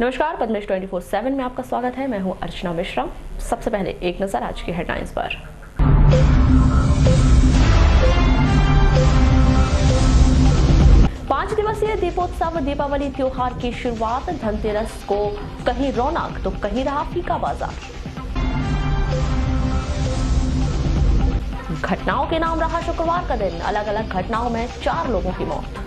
नमस्कार, पद्मेश 24/7 में आपका स्वागत है। मैं हूं अर्चना मिश्रा। सबसे पहले एक नजर आज की हेडलाइंस पर। पांच दिवसीय दीपोत्सव दीपावली त्योहार की शुरुआत। धनतेरस को कहीं रौनक तो कहीं रहा फीका बाजार। घटनाओं के नाम रहा शुक्रवार का दिन। अलग अलग घटनाओं में 4 लोगों की मौत।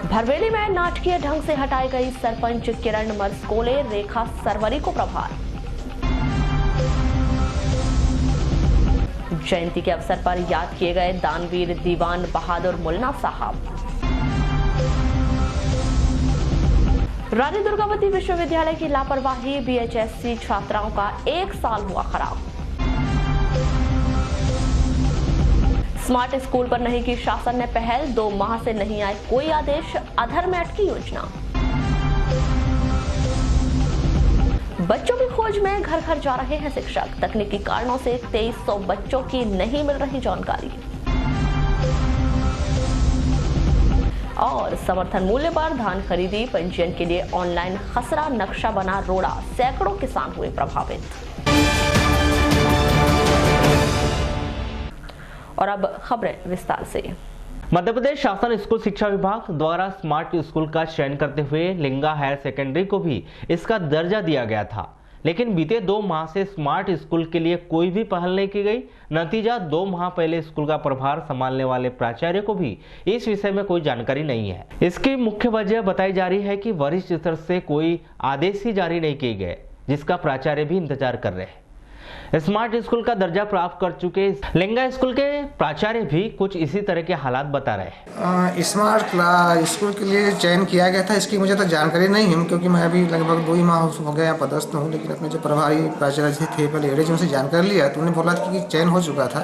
भरवेली में नाटकीय ढंग से हटाई गई सरपंच किरण मरस्कोले, रेखा सरवरी को प्रभार। जयंती के अवसर पर याद किए गए दानवीर दीवान बहादुर मुन्ना साहब। रानी दुर्गावती विश्वविद्यालय की लापरवाही, बीएचएससी छात्राओं का 1 साल हुआ खराब। स्मार्ट स्कूल पर नहीं की शासन ने पहल, 2 माह से नहीं आए कोई आदेश, अधर में अटकी योजना। बच्चों की खोज में घर घर जा रहे हैं शिक्षक। तकनीकी कारणों से 2300 बच्चों की नहीं मिल रही जानकारी। और समर्थन मूल्य पर धान खरीदी, पंजीयन के लिए ऑनलाइन खसरा नक्शा बना रोड़ा, सैकड़ों किसान हुए प्रभावित। और अब खबरें विस्तार से। मध्य प्रदेश शासन स्कूल शिक्षा विभाग द्वारा स्मार्ट स्कूल का चयन करते हुए लिंगा हायर सेकेंडरी को भी इसका दर्जा दिया गया था, लेकिन बीते 2 माह से स्मार्ट स्कूल के लिए कोई भी पहल नहीं की गई। नतीजा 2 माह पहले स्कूल का प्रभार संभालने वाले प्राचार्य को भी इस विषय में कोई जानकारी नहीं है। इसकी मुख्य वजह बताई जा रही है कि वरिष्ठ स्तर से कोई आदेश ही जारी नहीं किए गए, जिसका प्राचार्य भी इंतजार कर रहे हैं। स्मार्ट स्कूल का दर्जा प्राप्त कर चुके लिंगा स्कूल के प्राचार्य भी कुछ इसी तरह के हालात बता रहे हैं। स्मार्ट स्कूल के लिए चयन किया गया था, इसकी मुझे तो जानकारी नहीं है, क्योंकि मैं अभी लगभग 2 ही माह हो गया पदस्थ हूँ। लेकिन अपने जो प्रभारी प्राचार्य थे पहले एडीजी, उनसे जानकारी लिया तो उन्होंने बोला कि चयन हो चुका था।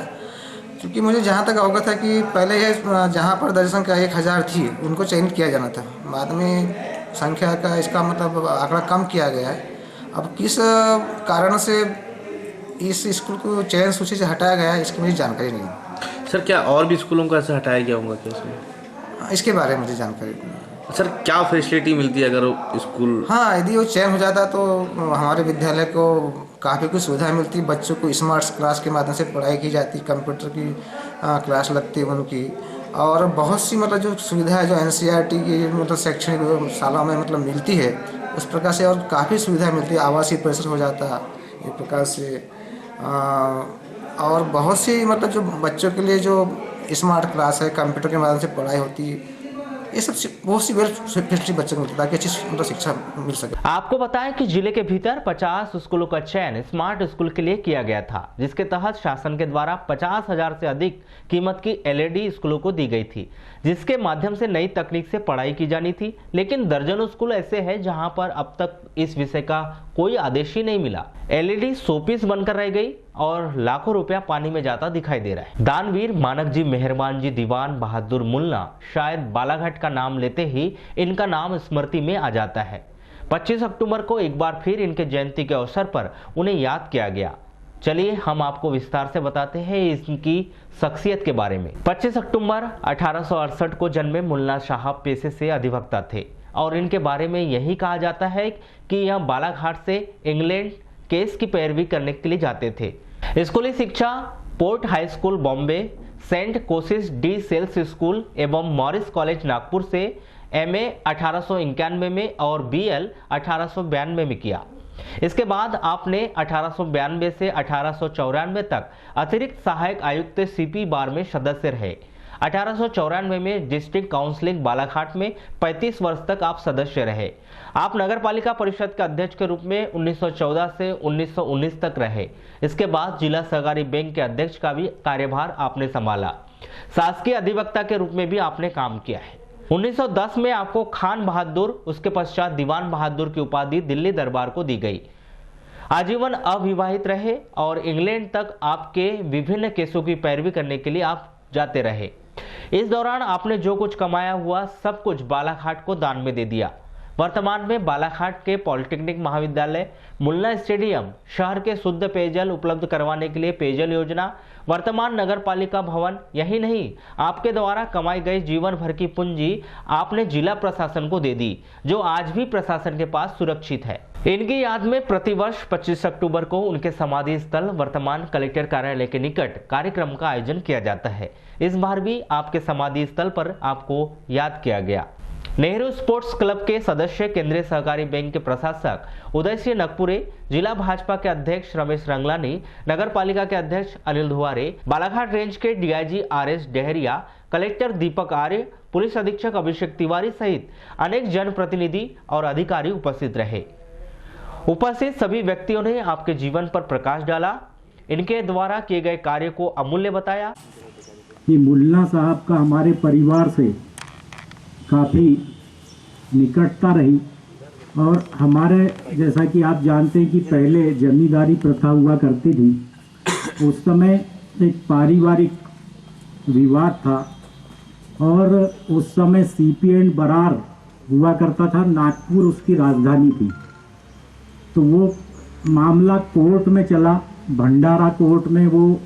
क्योंकि मुझे जहाँ तक अवगत है कि पहले ये जहाँ पर दर्ज संख्या 1000 थी उनको चयनित किया जाना था, बाद में संख्या का इसका मतलब आंकड़ा कम किया गया है। अब किस कारण से इस स्कूल को चयन सूची से हटाया गया है, इसकी मुझे जानकारी नहीं है। सर, क्या और भी स्कूलों को ऐसा हटाया गया होगा क्या इसमें? इसके बारे में मुझे जानकारी नहीं है। सर, क्या फैसिलिटी मिलती है अगर स्कूल? हाँ, यदि वो चयन हो जाता तो हमारे विद्यालय को काफ़ी कुछ सुविधा मिलती। बच्चों को स्मार्ट क्लास के माध्यम से पढ़ाई की जाती, कंप्यूटर की क्लास लगती उनकी, और बहुत सी मतलब जो सुविधा है जो NCERT की मतलब शैक्षणिक सालों में मतलब मिलती है, उस प्रकार से और काफ़ी सुविधा मिलती है। आवासीय परिसर हो जाता है एक प्रकार से, और बहुत सी मतलब जो बच्चों के लिए जो स्मार्ट क्लास है, कंप्यूटर के माध्यम से पढ़ाई होती है, ये सब बहुत सी फैसिलिटी बच्चों को मिलती है ताकि अच्छी मतलब शिक्षा मिल सके। आपको बताएं कि जिले के भीतर 50 स्कूलों का चयन स्मार्ट स्कूल के लिए किया गया था, जिसके तहत शासन के द्वारा 50,000 से अधिक कीमत की LED स्कूलों को दी गई थी, जिसके माध्यम से नई तकनीक से पढ़ाई की जानी थी। लेकिन दर्जनों स्कूल ऐसे हैं जहां पर अब तक इस विषय का कोई आदेश ही नहीं मिला। LED शोपीस बनकर रह गई और लाखों रुपया पानी में जाता दिखाई दे रहा है। दानवीर मानक जी मेहरबान जी दीवान बहादुर मुन्ना, शायद बालाघाट का नाम लेते ही इनका नाम स्मृति में आ जाता है। 25 अक्टूबर को एक बार फिर इनके जयंती के अवसर पर उन्हें याद किया गया। चलिए हम आपको विस्तार से बताते हैं इनकी शख्सियत के बारे में। 25 अक्टूबर 1868 को जन्मे मुन्ना साहब पेशे से अधिवक्ता थे और इनके बारे में यही कहा जाता है कि यह बालाघाट से इंग्लैंड केस की पैरवी करने के लिए जाते थे। स्कूली शिक्षा port high school Bombay, saint कोसिस डी सेल्स स्कूल एवं मॉरिस कॉलेज नागपुर से MA 1891 में और BL 1892 में किया। इसके बाद आपने 1892 से 1894 तक अतिरिक्त सहायक आयुक्त CP बार में सदस्य रहे। 1894 में डिस्ट्रिक्ट काउंसिलिंग बालाघाट में 35 वर्ष तक आप सदस्य रहे। आप नगर पालिका परिषद के अध्यक्ष के रूप में 1914 से 1919 तक रहे। इसके बाद जिला सहकारी बैंक के अध्यक्ष का भी कार्यभार आपने संभाला। शासकीय अधिवक्ता के रूप में भी आपने काम किया है। 1910 में आपको खान बहादुर, उसके पश्चात दीवान बहादुर की उपाधि दिल्ली दरबार को दी गई। आजीवन अविवाहित रहे और इंग्लैंड तक आपके विभिन्न केसों की पैरवी करने के लिए आप जाते रहे। इस दौरान आपने जो कुछ कमाया हुआ सब कुछ बालाघाट को दान में दे दिया। वर्तमान में बालाघाट के पॉलिटेक्निक महाविद्यालय, मुल्ला स्टेडियम, शहर के शुद्ध पेयजल उपलब्ध करवाने के लिए पेयजल योजना, वर्तमान नगर पालिका भवन, यही नहीं आपके द्वारा कमाई गई जीवन भर की पूंजी आपने जिला प्रशासन को दे दी, जो आज भी प्रशासन के पास सुरक्षित है। इनकी याद में प्रतिवर्ष 25 अक्टूबर को उनके समाधि स्थल वर्तमान कलेक्टर कार्यालय के निकट कार्यक्रम का आयोजन किया जाता है। इस बार भी आपके समाधि स्थल पर आपको याद किया गया। नेहरू स्पोर्ट्स क्लब के सदस्य, केंद्रीय सहकारी बैंक के प्रशासक उदय सिंह नगपुरे, जिला भाजपा के अध्यक्ष रमेश रंगलानी, नगर पालिका के अध्यक्ष अनिल धुआरे, बालाघाट रेंज के डीआईजी आरएस डेहरिया, कलेक्टर दीपक आर्य, पुलिस अधीक्षक अभिषेक तिवारी सहित अनेक जनप्रतिनिधि और अधिकारी उपस्थित रहे। उपस्थित सभी व्यक्तियों ने आपके जीवन पर प्रकाश डाला, इनके द्वारा किए गए कार्य को अमूल्य बताया। कि मुल्ला साहब का हमारे परिवार से काफ़ी निकटता रही और हमारे, जैसा कि आप जानते हैं कि पहले जमींदारी प्रथा हुआ करती थी, उस समय एक पारिवारिक विवाद था और उस समय सीपी एंड बरार हुआ करता था, नागपुर उसकी राजधानी थी। तो वो मामला कोर्ट में चला, भंडारा कोर्ट में वो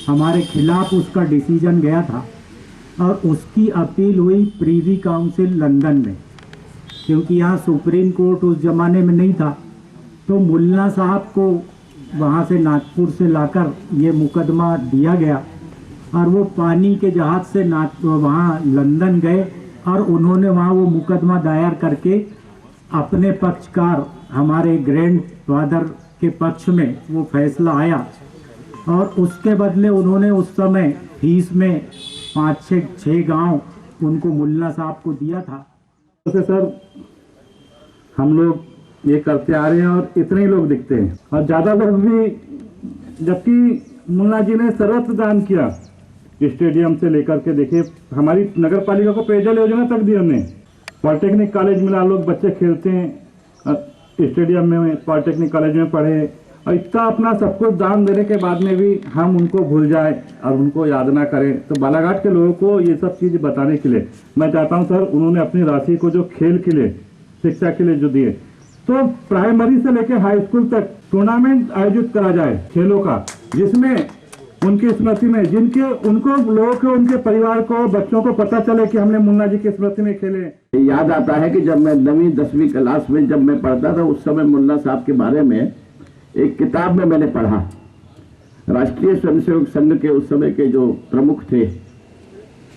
हमारे खिलाफ उसका डिसीजन गया था और उसकी अपील हुई प्रीवी काउंसिल लंदन में, क्योंकि यहाँ सुप्रीम कोर्ट उस ज़माने में नहीं था। तो मुल्ला साहब को वहाँ से नागपुर से लाकर ये मुकदमा दिया गया और वो पानी के जहाज़ से वहाँ लंदन गए और उन्होंने वहाँ वो मुकदमा दायर करके अपने पक्षकार, हमारे ग्रैंड फादर के पक्ष में वो फैसला आया और उसके बदले उन्होंने उस समय फीस में 5-6 गांव उनको मुल्ला साहब को दिया था। तो सर हम लोग ये करते आ रहे हैं और इतने ही लोग दिखते हैं और ज़्यादा लोग भी, जबकि मुल्ला जी ने सर्वत्र दान किया, स्टेडियम से लेकर के देखिए हमारी नगर पालिका को पेयजल योजना तक दी हमने। पॉलिटेक्निक कॉलेज में लोग बच्चे खेलते हैं, स्टेडियम में पॉलिटेक्निक कॉलेज में पढ़े और इतना अपना सब कुछ दान देने के बाद में भी हम उनको भूल जाए और उनको याद ना करें। तो बालाघाट के लोगों को ये सब चीज़ बताने के लिए मैं चाहता हूं सर, उन्होंने अपनी राशि को जो खेल के लिए, शिक्षा के लिए जो दिए, तो प्राइमरी से लेकर हाई स्कूल तक टूर्नामेंट आयोजित करा जाए खेलों का, जिसमें उनकी स्मृति में जिनके उनको लोगों को, उनके परिवार को, बच्चों को पता चले कि हमने मुन्ना जी की स्मृति में खेले। याद आता है कि जब मैं 9वीं 10वीं क्लास में जब मैं पढ़ता था, उस समय मुल्ला साहब के बारे में एक किताब में मैंने पढ़ा। राष्ट्रीय स्वयंसेवक संघ के उस समय के जो प्रमुख थे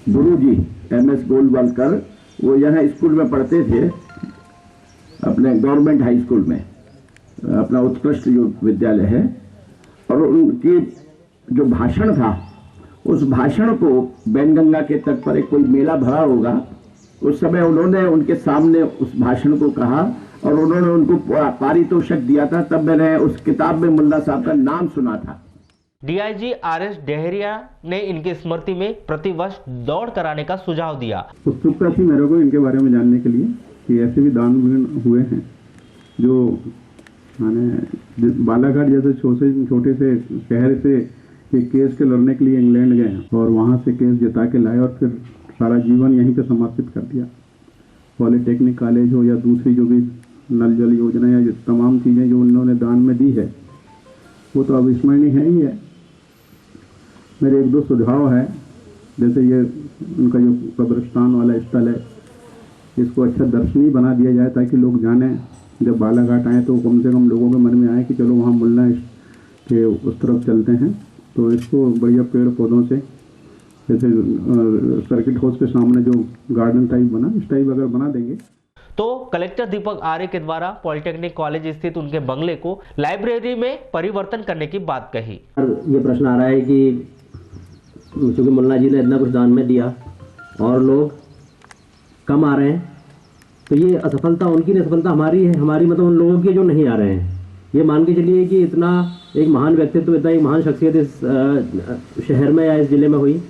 गुरुजी MS गोलवलकर, वो यहाँ स्कूल में पढ़ते थे, अपने गवर्नमेंट हाई स्कूल में, अपना उत्कृष्ट जो विद्यालय है, और उनकी जो भाषण था, उस भाषण को बैनगंगा के तट पर एक कोई मेला भरा होगा, उस समय उन्होंने उनके सामने उस भाषण को कहा और उन्होंने उनको पारितोषिक दिया था। तब मैंने उस किताब में मुल्ला साहब का नाम सुना था। डीआईजी आरएस डेहरिया ने इनकी स्मृति में प्रतिवर्ष दौड़ कराने का सुझाव दिया। उत्सुकता थी मेरे को इनके बारे में जानने के लिए कि ऐसे भी दान हुए हैं जो माने बालाघाट जैसे छोटे से शहर से एक केस के लड़ने के लिए इंग्लैंड गए और वहाँ से केस जिता के लाए और फिर सारा जीवन यहीं पे समर्पित कर दिया। पॉलिटेक्निक कॉलेज हो या दूसरी जो भी नल जल योजना या तमाम चीज़ें जो उन्होंने दान में दी है, वो तो अविस्मरणीय है ही है। मेरे 1-2 सुझाव है, जैसे ये उनका जो कब्रिस्तान वाला स्थल है, इसको अच्छा दर्शनीय बना दिया जाए ताकि लोग जाने, जब बालाघाट आए तो कम से कम लोगों के मन में आए कि चलो वहाँ मुल्ला के उस तरफ चलते हैं। तो इसको बढ़िया पेड़ पौधों से, जैसे सर्किट हाउस के सामने जो गार्डन टाइप बना, इस टाइप अगर बना देंगे। तो कलेक्टर दीपक आर्य के द्वारा पॉलिटेक्निक कॉलेज स्थित उनके बंगले को लाइब्रेरी में परिवर्तन करने की बात कही। ये प्रश्न आ रहा है कि चूंकि मुल्ला जी ने इतना कुछ दान में दिया और लोग कम आ रहे हैं, तो ये असफलता उनकी नहीं, असफलता हमारी है, हमारी मतलब उन लोगों की जो नहीं आ रहे हैं। ये मान के चलिए कि इतना एक महान व्यक्तित्व, इतना एक महान शख्सियत इस शहर में या इस जिले में हुई,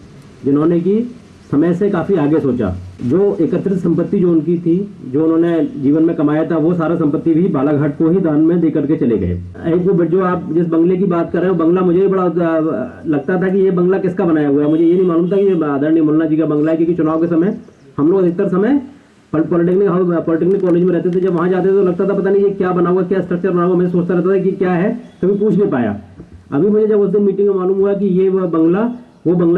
जिन्होंने कि समय से काफ़ी आगे सोचा। जो एकत्रित संपत्ति जो उनकी थी, जो उन्होंने जीवन में कमाया था, वो सारा संपत्ति भी बालाघाट को ही दान में दे करके चले गए। एक वो जो आप जिस बंगले की बात कर रहे हो, बंगला मुझे भी बड़ा लगता था कि ये बंगला किसका बनाया हुआ है। मुझे ये नहीं मालूम था कि ये आदरणीय मुल्ला जी का बंगला है, क्योंकि चुनाव के समय हम लोग अधिकतर समय पॉलिटेक्निक कॉलेज में रहते थे, जब वहाँ जाते थे तो लगता था पता नहीं ये क्या बना हुआ, क्या स्ट्रक्चर बना हुआ, मैं सोचता रहता था कि क्या है, कभी पूछ नहीं पाया। अभी मुझे जब उस दिन मीटिंग में मालूम हुआ कि ये वो बंगला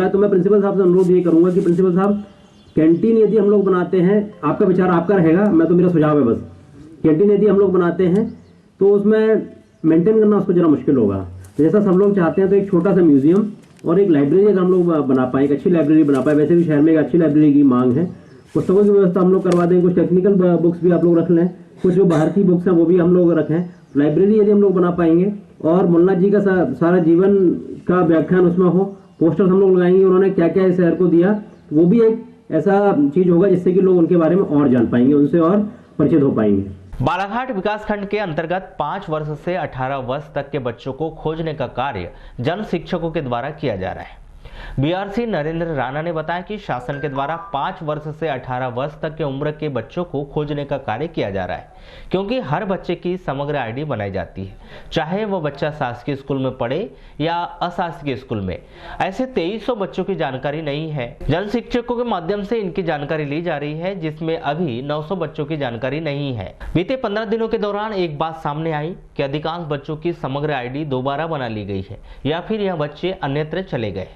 है, तो मैं प्रिंसिपल साहब से अनुरोध ये करूँगा कि प्रिंसिपल साहब, कैंटीन यदि हम लोग बनाते हैं, आपका विचार आपका रहेगा, मैं तो मेरा सुझाव है बस, कैंटीन यदि हम लोग बनाते हैं तो उसमें मेंटेन करना उसको जरा मुश्किल होगा। तो जैसा सब लोग चाहते हैं तो एक छोटा सा म्यूजियम और एक लाइब्रेरी अगर हम लोग बना पाए, एक अच्छी लाइब्रेरी बना पाए, वैसे भी शहर में एक अच्छी लाइब्रेरी की मांग है, पुस्तकों की व्यवस्था हम लोग करवा दें, कुछ टेक्निकल बुक्स भी आप लोग रख लें, कुछ जो बाहर की बुक्स हैं वो भी हम लोग रखें। लाइब्रेरी यदि हम लोग बना पाएंगे और मुन्ना जी का सारा जीवन का व्याख्यान उसमें हो, पोस्टर्स हम लोग लगाएंगे, उन्होंने क्या क्या इस शहर को दिया, तो वो भी एक ऐसा चीज होगा जिससे कि लोग उनके बारे में और जान पाएंगे, उनसे और परिचित हो पाएंगे। बालाघाट विकासखंड के अंतर्गत 5 वर्ष से 18 वर्ष तक के बच्चों को खोजने का कार्य जन शिक्षकों के द्वारा किया जा रहा है। बीआरसी नरेंद्र राणा ने बताया कि शासन के द्वारा 5 वर्ष से 18 वर्ष तक के उम्र के बच्चों को खोजने का कार्य किया जा रहा है, क्योंकि हर बच्चे की समग्र आईडी बनाई जाती है, चाहे वो बच्चा शासकीय स्कूल में पढ़े या अशासकीय स्कूल में। ऐसे 2300 बच्चों की जानकारी नहीं है। जन शिक्षकों के माध्यम से इनकी जानकारी ली जा रही है, जिसमें अभी 900 बच्चों की जानकारी नहीं है। बीते 15 दिनों के दौरान एक बात सामने आई कि अधिकांश बच्चों की समग्र आईडी दोबारा बना ली गई है या फिर यह बच्चे अन्यत्र चले गए।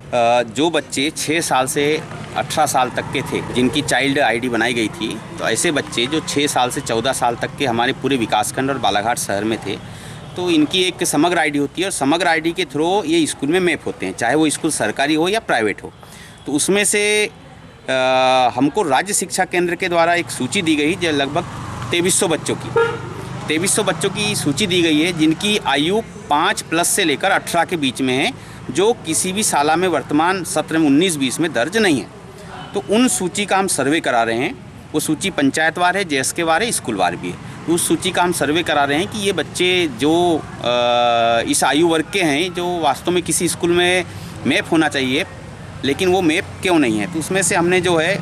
जो बच्चे 6 साल से 18 साल तक के थे, जिनकी चाइल्ड आईडी बनाई गई थी, तो ऐसे बच्चे जो 6 साल से 14 साल तक के हमारे पूरे विकासखंड और बालाघाट शहर में थे, तो इनकी एक समग्र आईडी होती है और समग्र आईडी के थ्रू ये स्कूल में मैप होते हैं, चाहे वो स्कूल सरकारी हो या प्राइवेट हो। तो उसमें से हमको राज्य शिक्षा केंद्र के द्वारा एक सूची दी गई जो लगभग 2300 बच्चों की सूची दी गई है, जिनकी आयु 5+ से लेकर 18 के बीच में है, जो किसी भी शाला में वर्तमान सत्र में 19-20 में दर्ज नहीं है। तो उन सूची का हम सर्वे करा रहे हैं। वो सूची पंचायतवार है, जेएसके वार है, स्कूलवार भी है। उस सूची का हम सर्वे करा रहे हैं कि ये बच्चे जो इस आयु वर्ग के हैं, जो वास्तव में किसी स्कूल में मैप होना चाहिए, लेकिन वो मैप क्यों नहीं है। तो उसमें से हमने जो है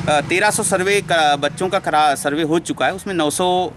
1300 सर्वे बच्चों का सर्वे हो चुका है, उसमें 900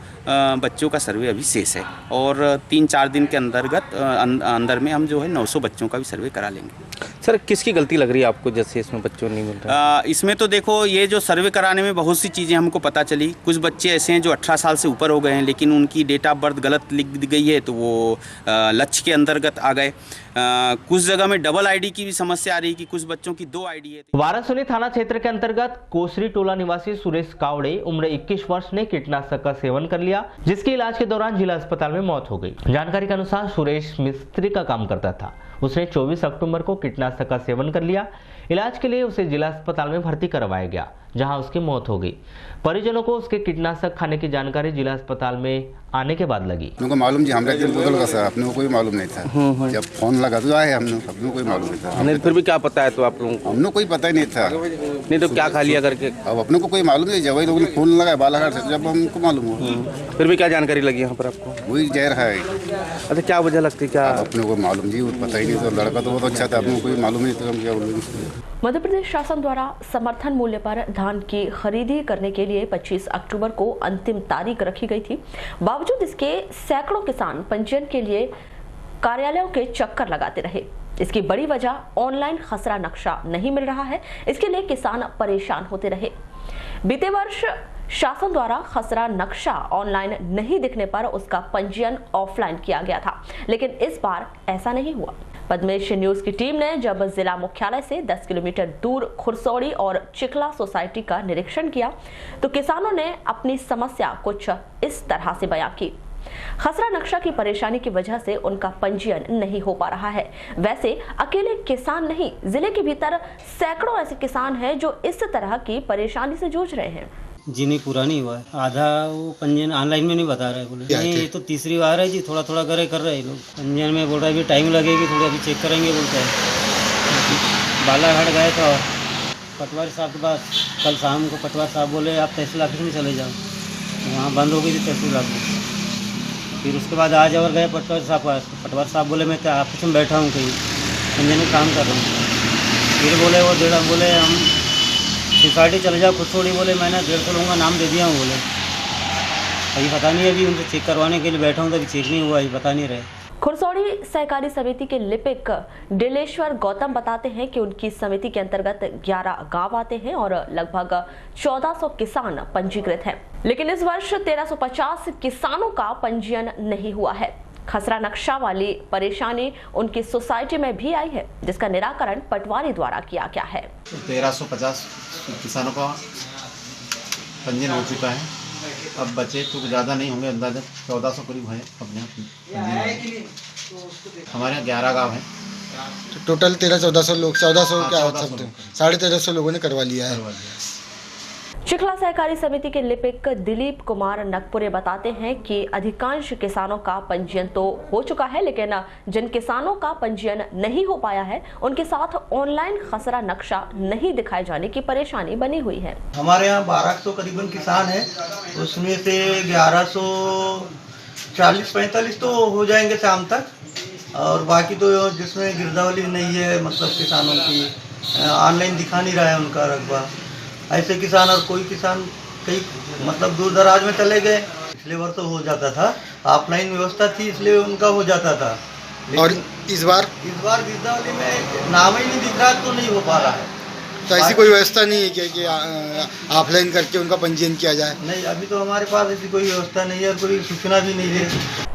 बच्चों का सर्वे अभी शेष है और 3-4 दिन के अंदर में हम जो है 900 बच्चों का भी सर्वे करा लेंगे। सर, किसकी गलती लग रही है आपको जैसे इसमें बच्चों नहीं मिल रहा? इसमें तो देखो, ये जो सर्वे कराने में बहुत सी चीज़ें हमको पता चली। कुछ बच्चे ऐसे हैं जो 18 साल से ऊपर हो गए हैं, लेकिन उनकी डेट ऑफ बर्थ गलत लिख दी गई है, तो वो लक्ष्य के अंतर्गत आ गए। कुछ जगह में डबल आईडी की भी समस्या आ रही है कि कुछ बच्चों की 2 आईडी है। वारासुनी थाना क्षेत्र के अंतर्गत कोसरी टोला निवासी सुरेश कावड़े उम्र 21 वर्ष ने कीटनाशक का सेवन कर लिया, जिसके इलाज के दौरान जिला अस्पताल में मौत हो गई। जानकारी के अनुसार सुरेश मिस्त्री का काम करता था। उसने 24 अक्टूबर को कीटनाशक का सेवन कर लिया। इलाज के लिए उसे जिला अस्पताल में भर्ती करवाया गया, जहां उसकी मौत हो गई। परिजनों को उसके कीटनाशक खाने की जानकारी जिला अस्पताल में आने के बाद लगी। उनको मालूम जी हमारे दिन बदल का सर, अपने को कोई मालूम नहीं था। जब फोन लगा तो आए, हमने कोई मालूम नहीं था। नहीं, फिर भी क्या पता है तो आप लोगों को? हमने कोई पता ही नहीं था। नहीं तो क्या खा लिया करके? अब अपने को कोई मालूम नहीं, जब वही लोगों ने फोन लगाया बालाघाट से, जब हमको मालूम हुआ। फिर भी क्या जानकारी लगी यहाँ पर आपको? वही जहर है। अच्छा, क्या वजह लगती? क्या अपने को मालूम जी, पता ही नहीं था। लड़का तो बहुत अच्छा था, अपने को कोई मालूम नहीं था हम क्या बोलेंगे। मध्य प्रदेश शासन द्वारा समर्थन मूल्य पर धान की खरीदी करने के लिए 25 अक्टूबर को अंतिम तारीख रखी गई थी। बावजूद इसके सैकड़ों किसान पंजीयन के लिए कार्यालयों के चक्कर लगाते रहे। इसकी बड़ी वजह ऑनलाइन खसरा नक्शा नहीं मिल रहा है। इसके लिए किसान परेशान होते रहे। बीते वर्ष शासन द्वारा खसरा नक्शा ऑनलाइन नहीं दिखने पर उसका पंजीयन ऑफलाइन किया गया था, लेकिन इस बार ऐसा नहीं हुआ। पद्मेश न्यूज की टीम ने जब जिला मुख्यालय से 10 किलोमीटर दूर खुरसौड़ी और चिखला सोसाइटी का निरीक्षण किया, तो किसानों ने अपनी समस्या कुछ इस तरह से बयां की। खसरा नक्शा की परेशानी की वजह से उनका पंजीयन नहीं हो पा रहा है। वैसे अकेले किसान नहीं, जिले के भीतर सैकड़ों ऐसे किसान हैं जो इस तरह की परेशानी से जूझ रहे हैं। जी नहीं, पूरा नहीं हुआ है। आधा वो पंजीयन ऑनलाइन में नहीं बता रहे, बोले नहीं ये तो तीसरी बार है जी, थोड़ा थोड़ा कर रहे लोग। पंजीयन में बोल रहा है अभी टाइम लगेगी, थोड़ी अभी चेक करेंगे बोलते हैं। बालाघाट गए तो पटवारी साहब के पास कल शाम को पटवारी साहब बोले आप तहसील ऑफिस में चले जाओ, वहाँ बंद हो गई थी तहसील ऑफिस। फिर उसके बाद आज और गए पटवारी साहब पास, पटवारी साहब बोले मैं ऑफिस में बैठा हूँ कहीं, पंजीयन में काम कर रहा हूँ। फिर बोले वो बोले हम सोसाइटी चले जाओ खुद, बोले मैंने 150 लोगों का नाम दे दिया हूँ। बोले अभी पता नहीं, अभी उनसे चेक करवाने के लिए बैठा हूँ तो अभी चेक नहीं हुआ, अभी पता नहीं रहे। खुरसौड़ी सहकारी समिति के लिपिक डिलेश्वर गौतम बताते हैं कि उनकी समिति के अंतर्गत 11 गांव आते हैं और लगभग 1400 किसान पंजीकृत हैं, लेकिन इस वर्ष 1350 किसानों का पंजीयन नहीं हुआ है। खसरा नक्शा वाली परेशानी उनकी सोसाइटी में भी आई है, जिसका निराकरण पटवारी द्वारा किया गया है। 1350 किसानों का पंजीयन हो चुका है। अब बचे तो ज़्यादा नहीं होंगे, अंदाजा 1400 करीब है अपने हमारे यहाँ 11 गाँव हैं। तो टोटल 1300-1400 लोग 1400 क्या होता है, 1350 लोगों ने करवा लिया है। चिखला सहकारी समिति के लिपिक दिलीप कुमार नकपुरे बताते हैं कि अधिकांश किसानों का पंजीयन तो हो चुका है, लेकिन जिन किसानों का पंजीयन नहीं हो पाया है उनके साथ ऑनलाइन खसरा नक्शा नहीं दिखाए जाने की परेशानी बनी हुई है। हमारे यहाँ 1200 करीबन किसान है, उसमें से 1140-45 तो हो जाएंगे शाम तक, और बाकी तो जिसमें गिरदावली नहीं है, मतलब किसानों की ऑनलाइन दिखा नहीं रहा है उनका रकबा। ऐसे किसान और कोई किसान कई मतलब दूर दराज में चले गए। पिछले वर्ष तो हो जाता था, ऑफलाइन व्यवस्था थी इसलिए उनका हो जाता था, और इस बार गिरदावली में नाम ही नहीं दिख रहा तो नहीं हो पा रहा है। तो ऐसी कोई व्यवस्था नहीं है कि ऑफलाइन करके उनका पंजीयन किया जाए? नहीं, अभी तो हमारे पास ऐसी कोई व्यवस्था नहीं है और कोई सूचना भी नहीं है।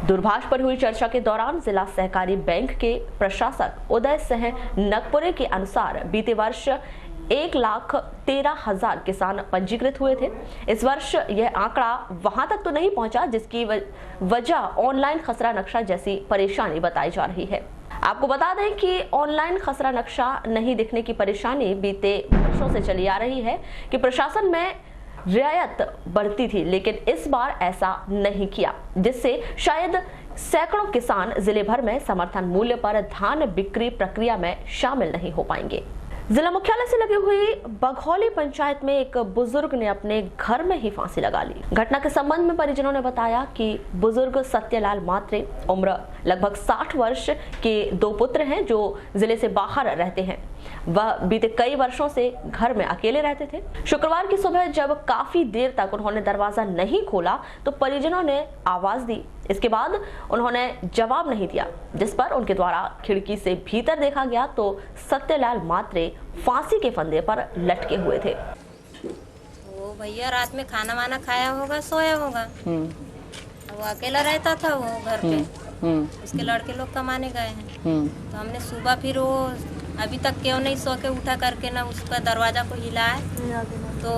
दूरभाष पर हुई चर्चा के दौरान जिला सहकारी बैंक के प्रशासक उदय सिंह नकपुरे के अनुसार बीते वर्ष 1,13,000 किसान पंजीकृत हुए थे। इस वर्ष यह आंकड़ा वहां तक तो नहीं पहुंचा, जिसकी वजह ऑनलाइन खसरा नक्शा जैसी परेशानी बताई जा रही है। आपको बता दें कि ऑनलाइन खसरा नक्शा नहीं दिखने की परेशानी बीते वर्षों से चली आ रही है कि प्रशासन में रियायत बढ़ती थी, लेकिन इस बार ऐसा नहीं किया, जिससे शायद सैकड़ों किसान जिले भर में समर्थन मूल्य पर धान बिक्री प्रक्रिया में शामिल नहीं हो पाएंगे। जिला मुख्यालय से लगी हुई बघौली पंचायत में एक बुजुर्ग ने अपने घर में ही फांसी लगा ली। घटना के संबंध में परिजनों ने बताया कि बुजुर्ग सत्यलाल मात्रे उम्र लगभग 60 वर्ष के 2 पुत्र हैं जो जिले से बाहर रहते हैं। वह बीते कई वर्षों से घर में अकेले रहते थे। शुक्रवार की सुबह जब काफी देर तक उन्होंने दरवाजा नहीं खोला तो परिजनों ने आवाज दी। इसके बाद उन्होंने जवाब नहीं दिया, जिस पर उनके द्वारा खिड़की से भीतर देखा गया तो सत्यलाल मात्रे फांसी के फंदे पर लटके हुए थे। वो भैया रात में खाना वाना खाया होगा, सोया होगा। वो अकेला रहता था वो घर पे, उसके लड़के लोग कमाने गए हैं। तो हमने सुबह फिर वो अभी तक क्यों नहीं सो के उठा करके ना उसका दरवाजा को हिलाया, तो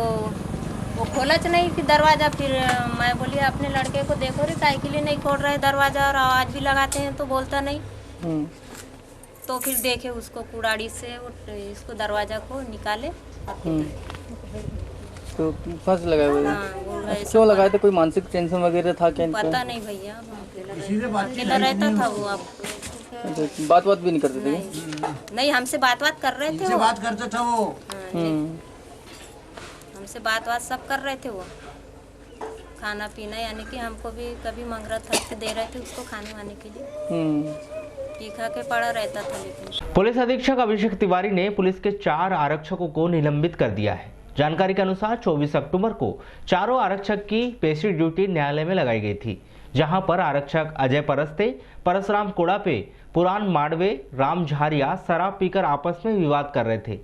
वो खोलच नहीं कि दरवाजा। फिर मैं बोली अपने लड़के को देखो रे काहे के लिए नहीं खोल रहे दरवाजा, और आवाज़ भी लगाते हैं तो बोलता नहीं। तो फिर देखे उसको कुड़ाड़ी से इसको दरवाजा को निकाले। तो फंस लगाए हुए क्यों लगाए थे? कोई मानसिक टेंशन वगैरह था क्या? पता नहीं भैया, अकेला रहता था वो। अब बात भी नहीं करते थे? नहीं, हमसे बात कर रहे थे। बात करते था वो, हमसे बात सब कर रहे थे। वो खाना पीना यानी कि हमको भी कभी मंगरा था के दे रहे थे उसको खाने वाने के लिए। तीखा के पड़ा रहता था। लेकिन पुलिस अधीक्षक अभिषेक तिवारी ने पुलिस के 4 आरक्षकों को निलंबित कर दिया है। जानकारी के अनुसार 24 अक्टूबर को चारों आरक्षक की पेशी ड्यूटी न्यायालय में लगाई गई थी, जहां पर आरक्षक अजय परस्ते, परसराम कोड़ापे, पुरान माडवे, राम झारिया शराब पीकर आपस में विवाद कर रहे थे।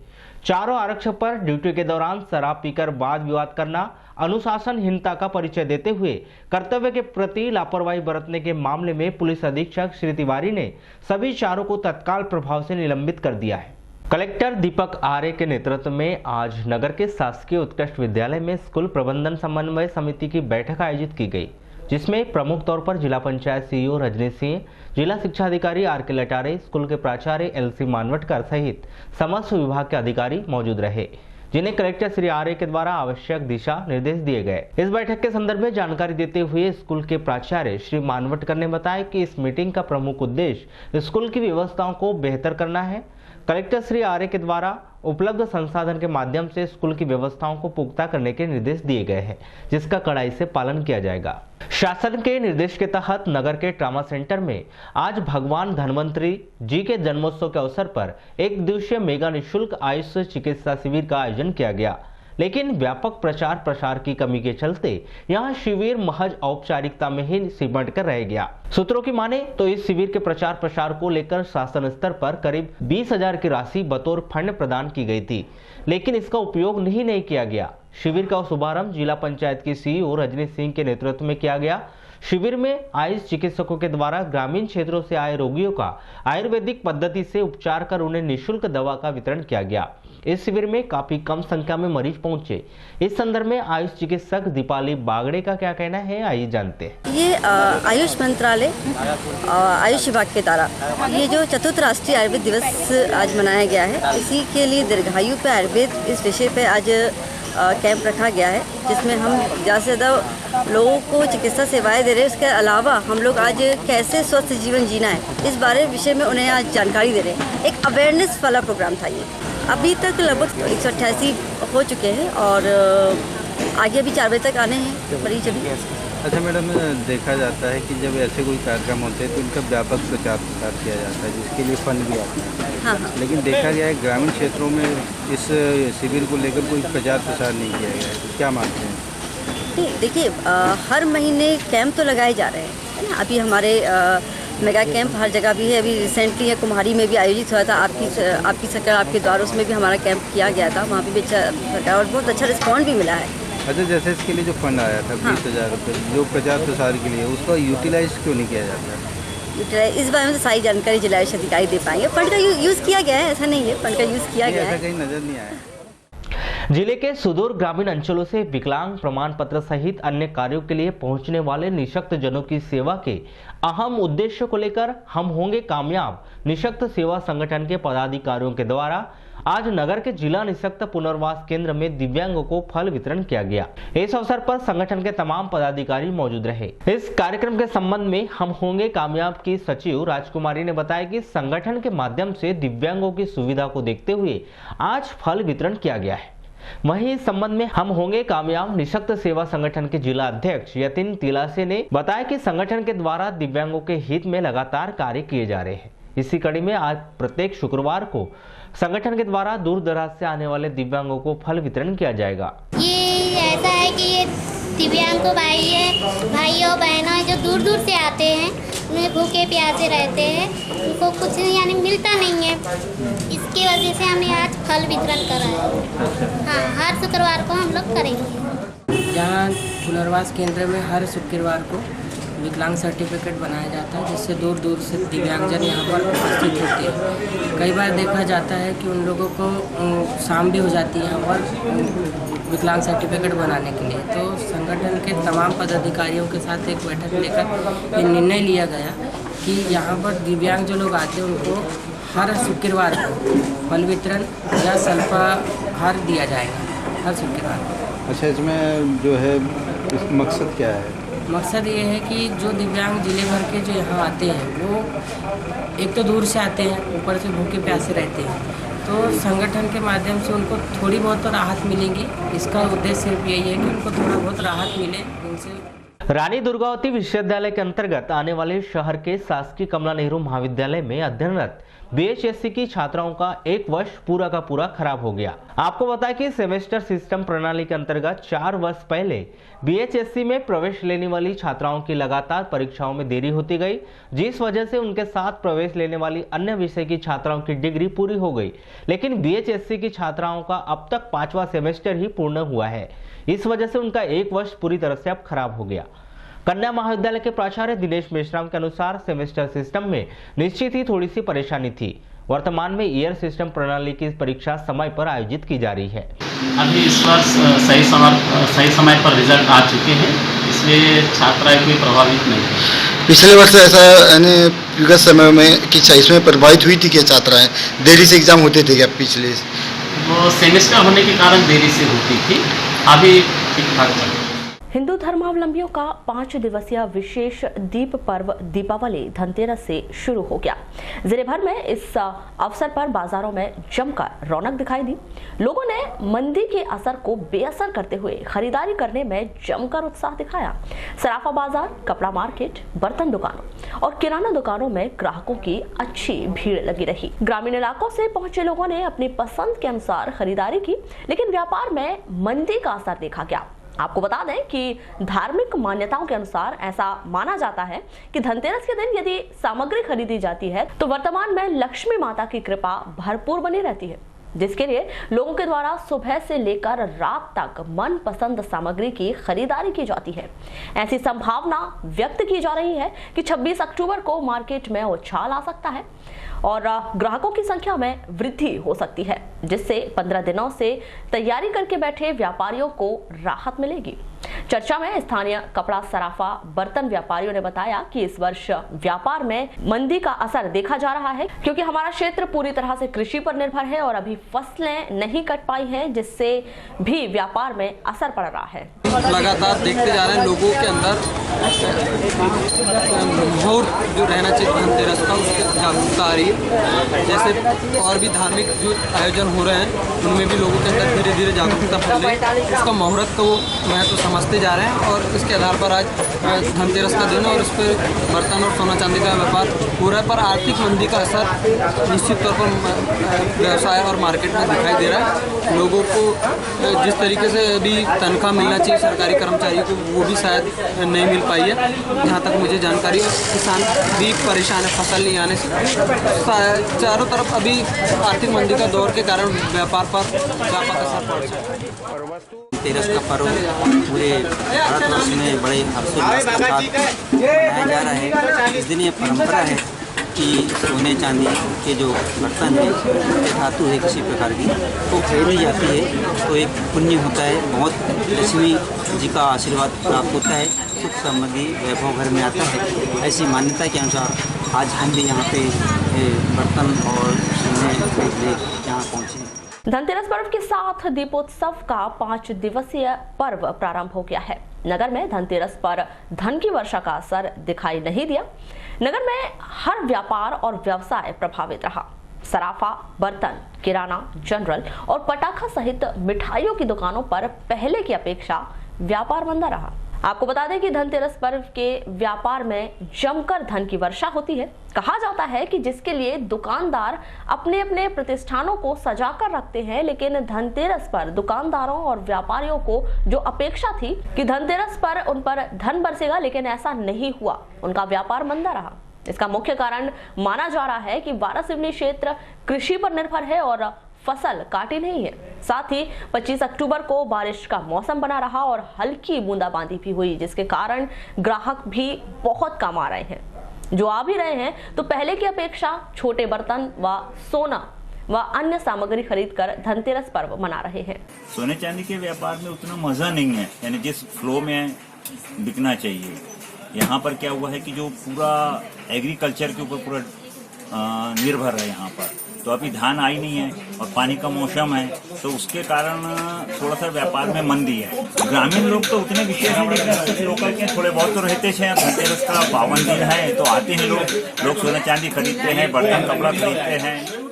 चारों आरक्षक पर ड्यूटी के दौरान शराब पीकर वाद विवाद करना, अनुशासनहीनता का परिचय देते हुए कर्तव्य के प्रति लापरवाही बरतने के मामले में पुलिस अधीक्षक श्री तिवारी ने सभी चारों को तत्काल प्रभाव से निलंबित कर दिया है। कलेक्टर दीपक आर्य के नेतृत्व में आज नगर के शासकीय उत्कृष्ट विद्यालय में स्कूल प्रबंधन समन्वय समिति की बैठक आयोजित की गई, जिसमें प्रमुख तौर पर जिला पंचायत सीईओ रजनी सिंह, जिला शिक्षा अधिकारी आर.के. लटारे, स्कूल के प्राचार्य एल.सी. मानवटकर सहित समस्त विभाग के अधिकारी मौजूद रहे, जिन्हें कलेक्टर श्री आर्य के द्वारा आवश्यक दिशा निर्देश दिए गए। इस बैठक के संदर्भ में जानकारी देते हुए स्कूल के प्राचार्य श्री मानवटकर ने बताया कि इस मीटिंग का प्रमुख उद्देश्य स्कूल की व्यवस्थाओं को बेहतर करना है। कलेक्टर श्री आर्य के द्वारा उपलब्ध संसाधन के माध्यम से स्कूल की व्यवस्थाओं को पुख्ता करने के निर्देश दिए गए हैं, जिसका कड़ाई से पालन किया जाएगा। शासन के निर्देश के तहत नगर के ट्रामा सेंटर में आज भगवान धन्वंतरी जी के जन्मोत्सव के अवसर पर 1 दिवसीय मेगा निःशुल्क आयुष चिकित्सा शिविर का आयोजन किया गया। लेकिन व्यापक प्रचार प्रसार की कमी के चलते यहां शिविर महज औपचारिकता में ही सिमट कर रह गया। सूत्रों की माने तो इस शिविर के प्रचार प्रसार को लेकर शासन स्तर पर करीब 20,000 की राशि बतौर फंड प्रदान की गई थी, लेकिन इसका उपयोग नहीं किया गया। शिविर का शुभारंभ जिला पंचायत की सीईओ रजनी सिंह के नेतृत्व में किया गया। शिविर में आयुष चिकित्सकों के द्वारा ग्रामीण क्षेत्रों से आए रोगियों का आयुर्वेदिक पद्धति से उपचार कर उन्हें निःशुल्क दवा का वितरण किया गया। इस शिविर में काफी कम संख्या में मरीज पहुंचे। इस संदर्भ में आयुष चिकित्सक दीपाली बागड़े का क्या कहना है, आइए जानते हैं। ये आयुष मंत्रालय आयुष विभाग के द्वारा ये जो चतुर्थ राष्ट्रीय आयुर्वेद दिवस आज मनाया गया है, इसी के लिए दीर्घायु पे आयुर्वेद इस विषय पे आज कैंप रखा गया है, जिसमें हम ज़्यादा से ज़्यादा लोगों को चिकित्सा सेवाएं दे रहे हैं। उसके अलावा हम लोग आज कैसे स्वस्थ जीवन जीना है इस बारे विषय में उन्हें आज जानकारी दे रहे हैं। एक अवेयरनेस वाला प्रोग्राम था ये। अभी तक लगभग 188 हो चुके हैं और आगे भी 4 बजे तक आने हैं मरीज अभी। अच्छा मैडम, देखा जाता है कि जब ऐसे कोई कार्यक्रम होते हैं तो इनका व्यापक प्रचार प्रसार किया जाता है, जिसके लिए फंड भी आता है। हाँ। लेकिन देखा गया है ग्रामीण क्षेत्रों में इस शिविर को लेकर कोई प्रचार प्रसार नहीं किया गया है, तो क्या मानते हैं? नहीं, देखिए हर महीने कैंप तो लगाए जा रहे हैं। अभी हमारे मेगा कैंप हर जगह भी है। अभी रिसेंटली कुम्हारी में भी आयोजित हुआ था, आपकी सरकार आपके द्वारा, उसमें भी हमारा कैंप किया गया था। वहाँ भी सरकार और बहुत अच्छा रिस्पॉन्स भी मिला है। अच्छा, जैसे इसके लिए जो फंड आया था 20,000 रुपये जो प्रचार प्रसार के लिए, उसका यूटिलाइज क्यों नहीं किया जाता? इस बारे में तो सारी जानकारी जिला अधिकारी दे पाएंगे। फंड का यूज़ किया गया है, ऐसा नहीं है, फंड का यूज़ किया गया है। कहीं नजर नहीं आया। जिले के सुदूर ग्रामीण अंचलों से विकलांग प्रमाण पत्र सहित अन्य कार्यों के लिए पहुंचने वाले निःशक्त जनों की सेवा के अहम उद्देश्य को लेकर हम होंगे कामयाब निःशक्त सेवा संगठन के पदाधिकारियों के द्वारा आज नगर के जिला निःशक्त पुनर्वास केंद्र में दिव्यांगों को फल वितरण किया गया। इस अवसर पर संगठन के तमाम पदाधिकारी मौजूद रहे। इस कार्यक्रम के संबंध में हम होंगे कामयाब की सचिव राजकुमारी ने बताया कि संगठन के माध्यम से दिव्यांगों की सुविधा को देखते हुए आज फल वितरण किया गया है। वहीं इस संबंध में हम होंगे कामयाब निःशक्त सेवा संगठन के जिला अध्यक्ष यतिन तिलासे ने बताया कि संगठन के द्वारा दिव्यांगों के हित में लगातार कार्य किए जा रहे हैं। इसी कड़ी में आज प्रत्येक शुक्रवार को संगठन के द्वारा दूर दराज से आने वाले दिव्यांगों को फल वितरण किया जाएगा। ये ऐसा है कि ये दिव्यांग को भाइयों बहनों जो दूर दूर से आते हैं, उन्हें भूखे प्यासे रहते हैं, उनको कुछ यानी मिलता नहीं है। इसकी वजह से हमने आज फल वितरण करा है। हाँ, हर शुक्रवार को हम लोग करेंगे। यहाँ पुनर्वास केंद्र में हर शुक्रवार को विकलांग सर्टिफिकेट बनाया जाता है, जिससे दूर दूर से दिव्यांगजन यहाँ पर उपस्थित होते हैं। कई बार देखा जाता है कि उन लोगों को शाम भी हो जाती है यहाँ पर विकलांग सर्टिफिकेट बनाने के लिए। तो संगठन के तमाम पदाधिकारियों के साथ एक बैठक लेकर ये निर्णय लिया गया कि यहाँ पर दिव्यांग जो लोग आते हैं उनको हर शुक्रवार को फल वितरण या अल्पाहार दिया जाएगा हर शुक्रवार को। अच्छा, इसमें जो है इस मकसद क्या है? मकसद ये है कि जो दिव्यांग जिले भर के जो यहाँ आते हैं वो एक तो दूर से आते हैं, ऊपर से भूखे प्यासे रहते हैं, तो संगठन के माध्यम से उनको थोड़ी बहुत तो राहत मिलेगी। इसका उद्देश्य सिर्फ यही है कि उनको थोड़ा बहुत राहत मिले इनसे। रानी दुर्गावती विश्वविद्यालय के अंतर्गत आने वाले शहर के शासकीय कमला नेहरू महाविद्यालय में अध्ययनरत बीएचएससी की छात्राओं का 1 वर्ष पूरा का पूरा खराब हो गया। आपको बताया कि सेमेस्टर सिस्टम प्रणाली के अंतर्गत 4 वर्ष पहले बीएचएससी में प्रवेश लेने वाली छात्राओं की लगातार परीक्षाओं में देरी होती गई, जिस वजह से उनके साथ प्रवेश लेने वाली अन्य विषय की छात्राओं की डिग्री पूरी हो गई। लेकिन बीएचएससी की छात्राओं का अब तक 5वां सेमेस्टर ही पूर्ण हुआ है। इस वजह से उनका 1 वर्ष पूरी तरह से अब खराब हो गया। कन्या महाविद्यालय के प्राचार्य दिनेश मेश्राम के अनुसार सेमेस्टर सिस्टम में निश्चित ही थोड़ी सी परेशानी थी। वर्तमान में ईयर सिस्टम प्रणाली की परीक्षा समय पर आयोजित की जा रही है। अभी इस वर्ष सही समय पर रिजल्ट आ चुके हैं, इसलिए छात्राएं कोई प्रभावित नहीं है। पिछले वर्ष ऐसा यानी विगत समय में कि इसमें प्रभावित हुई थी क्या छात्राएं? देरी से एग्जाम होते थे क्या पिछले? वो सेमेस्टर होने के कारण देरी से होती थी, अभी ठीक ठाक चल रहा है। हिंदू धर्मावलंबियों का 5 दिवसीय विशेष दीप पर्व दीपावली धनतेरस से शुरू हो गया। जिले भर में इस अवसर पर बाजारों में जमकर रौनक दिखाई दी। लोगों ने मंदी के असर को बेअसर करते हुए खरीदारी करने में जमकर उत्साह दिखाया। सराफा बाजार, कपड़ा मार्केट, बर्तन दुकानों और किराना दुकानों में ग्राहकों की अच्छी भीड़ लगी रही। ग्रामीण इलाकों से पहुंचे लोगों ने अपनी पसंद के अनुसार खरीदारी की, लेकिन व्यापार में मंदी का असर देखा गया। आपको बता दें कि धार्मिक मान्यताओं के अनुसार ऐसा माना जाता है कि धनतेरस के दिन यदि सामग्री खरीदी जाती है तो वर्तमान में लक्ष्मी माता की कृपा भरपूर बनी रहती है, जिसके लिए लोगों के द्वारा सुबह से लेकर रात तक मनपसंद सामग्री की खरीदारी की जाती है। ऐसी संभावना व्यक्त की जा रही है कि 26 अक्टूबर को मार्केट में उछाल आ सकता है और ग्राहकों की संख्या में वृद्धि हो सकती है, जिससे 15 दिनों से तैयारी करके बैठे व्यापारियों को राहत मिलेगी। चर्चा में स्थानीय कपड़ा, सराफा, बर्तन व्यापारियों ने बताया कि इस वर्ष व्यापार में मंदी का असर देखा जा रहा है, क्योंकि हमारा क्षेत्र पूरी तरह से कृषि पर निर्भर है और अभी फसलें नहीं कट पाई हैं, जिससे भी व्यापार में असर पड़ रहा है। लगातार देखते जा रहे हैं लोगों के अंदर मुहूर्त जो रहना चाहिए धनतेरस का, उसकी जागरूकता आ रही है। जैसे और भी धार्मिक जो आयोजन हो रहे हैं उनमें भी लोगों के अंदर धीरे धीरे जागरूकता फैल रही है। उसका मुहूर्त को महत्व समझते जा रहे हैं और इसके आधार पर आज धनतेरस का दिन है और इस पर बर्तन और सोना चांदी का व्यापार हो रहा है। पर आर्थिक मंदी का असर निश्चित तौर पर व्यवसाय और मार्केट में दिखाई दे रहा है। लोगों को जिस तरीके से अभी तनख्वाह मिलना चाहिए सरकारी कर्मचारियों को, वो भी शायद नहीं मिल पाई है। जहाँ तक मुझे जानकारी, किसान भी परेशान है फसल नहीं आने से। चारों तरफ अभी आर्थिक मंदी का दौर के कारण व्यापार पर व्यापक असर पड़ रहा है। धनतेरस का पर्व पूरे भारतवर्ष में बड़े हर्षोल्लास के साथ मनाया जा रहा है। इस दिन ये परंपरा है कि सोने चांदी के जो बर्तन है, धातु है किसी प्रकार की, वो खरीदी जाती है तो एक पुण्य होता है, बहुत लक्ष्मी जी का आशीर्वाद प्राप्त होता है, सुख समृद्धि वैभव घर में आता है। ऐसी मान्यता के अनुसार आज हम भी यहाँ पे बर्तन और सोने यहाँ पहुँचे। धनतेरस पर्व के साथ दीपोत्सव का 5 दिवसीय पर्व प्रारंभ हो गया है। नगर में धनतेरस पर धन की वर्षा का असर दिखाई नहीं दिया। नगर में हर व्यापार और व्यवसाय प्रभावित रहा। सराफा, बर्तन, किराना, जनरल और पटाखा सहित मिठाइयों की दुकानों पर पहले की अपेक्षा व्यापार मंदा रहा। आपको बता दें कि धनतेरस पर्व के व्यापार में जमकर धन की वर्षा होती है। कहा जाता है कि जिसके लिए दुकानदार अपने अपने प्रतिष्ठानों को सजाकर रखते हैं, लेकिन धनतेरस पर दुकानदारों और व्यापारियों को जो अपेक्षा थी कि धनतेरस पर उन पर धन बरसेगा, लेकिन ऐसा नहीं हुआ। उनका व्यापार मंदा रहा। इसका मुख्य कारण माना जा रहा है कि वारासिवनी क्षेत्र कृषि पर निर्भर है और फसल काटी नहीं है। साथ ही 25 अक्टूबर को बारिश का मौसम बना रहा और हल्की बूंदाबांदी भी हुई, जिसके कारण ग्राहक भी बहुत कम आ रहे हैं। जो आ भी रहे हैं तो पहले की अपेक्षा छोटे बर्तन व सोना व अन्य सामग्री खरीदकर धनतेरस पर्व मना रहे हैं। सोने चांदी के व्यापार में उतना मजा नहीं है, यानी जिस फ्लो में बिकना चाहिए। यहाँ पर क्या हुआ है कि जो पूरा एग्रीकल्चर के ऊपर पूरा निर्भर है यहाँ पर, तो अभी धान आई नहीं है और पानी का मौसम है, तो उसके कारण थोड़ा सा व्यापार में मंदी है। ग्रामीण लोग तो उतने विशेष नहीं, लेकिन कुछ लोकल के थोड़े बहुत तो रहते हैं। धनतेरस का 52 दिन है तो आते हैं लोग सोना चांदी खरीदते हैं, बर्तन कपड़ा खरीदते हैं।